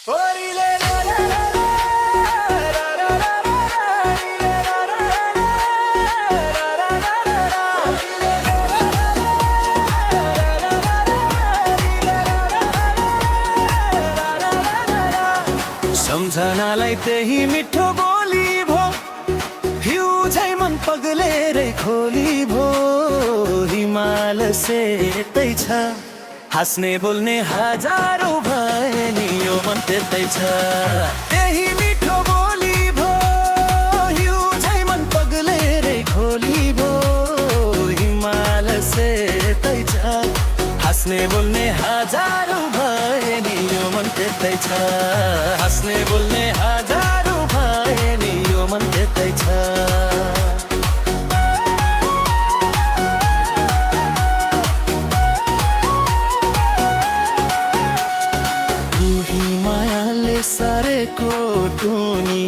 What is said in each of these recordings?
सम्झनालाई त्यही मिठो बोली भो हिउँ झै मन पगलेरै खोली भो हिमाल सेतै छ हाँस्ने बोल्ने हजारौँ भए नि यो मन त्यतै छ त्यही मिठो बोली भो हिउँ झै मन पगलेरै खोली भो हिमाल सेतै छ हाँस्ने बोल्ने हजारौँ भए नि यो मन त्यतै छ हाँस्ने बोल्ने हजारौँ भए नि यो मन त्यतै छ सारेको टुनी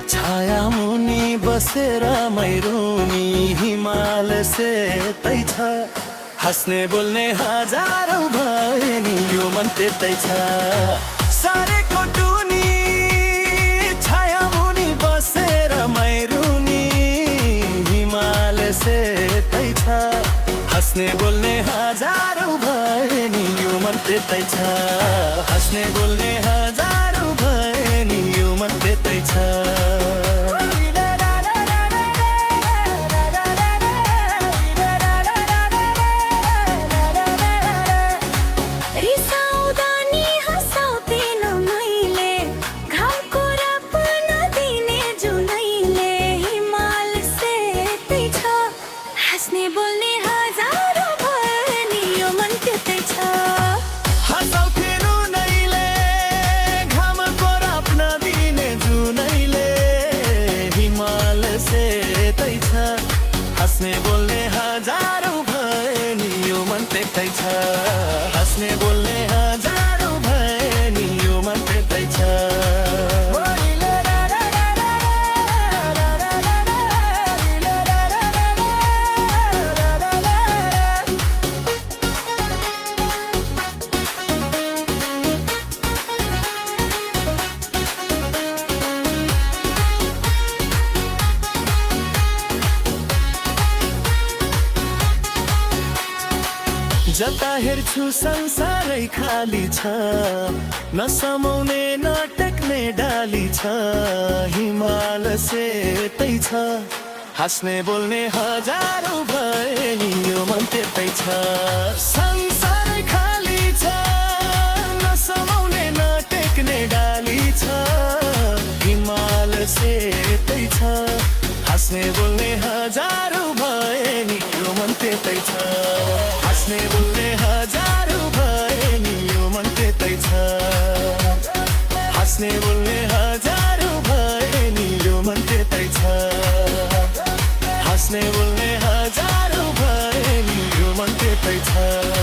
छाया मुनि बसेर मैरुनी हिमाल सेतै छ हाँस्ने बोल्ने हजारौँ भए नि यो मन त्यतै छ सारेको टुनी छाया मुनि बसेर मैरुनी हिमाल सेतै छ हाँस्ने बोल्ने हजारौँ भए नि यो मन त्यतै छ हाँस्ने बोल्ने हजारौँ भए नि यो मन त्यतै छ हाँस्ने बोल्ने हजारौँ भए नि यो मन त्यतै छ हाँस्ने बोल्ने हजारौँ भए नि यो मन त्यतै छ जता हेर्छु संसारै खाली छ नसमाउने नटेक्ने डाली छ हिमाल सेतै छ हाँस्ने बोल्ने हजारौँ भए नि यो मन त्यतै छ संसारै खाली छ नसमाउने नटेक्ने डाली छ हिमाल सेतै छ हाँस्ने बोल्ने हजारौँ भए नि यो मन त्यतै छ हाँस्ने बोल्ने हजारौँ भए नि यो मन त्यतै छ हाँस्ने बोल्ने हजारौँ भए नि यो मन त्यतै छ हाँस्ने बोल्ने हजारौँ भए नि यो मन त्यतै छ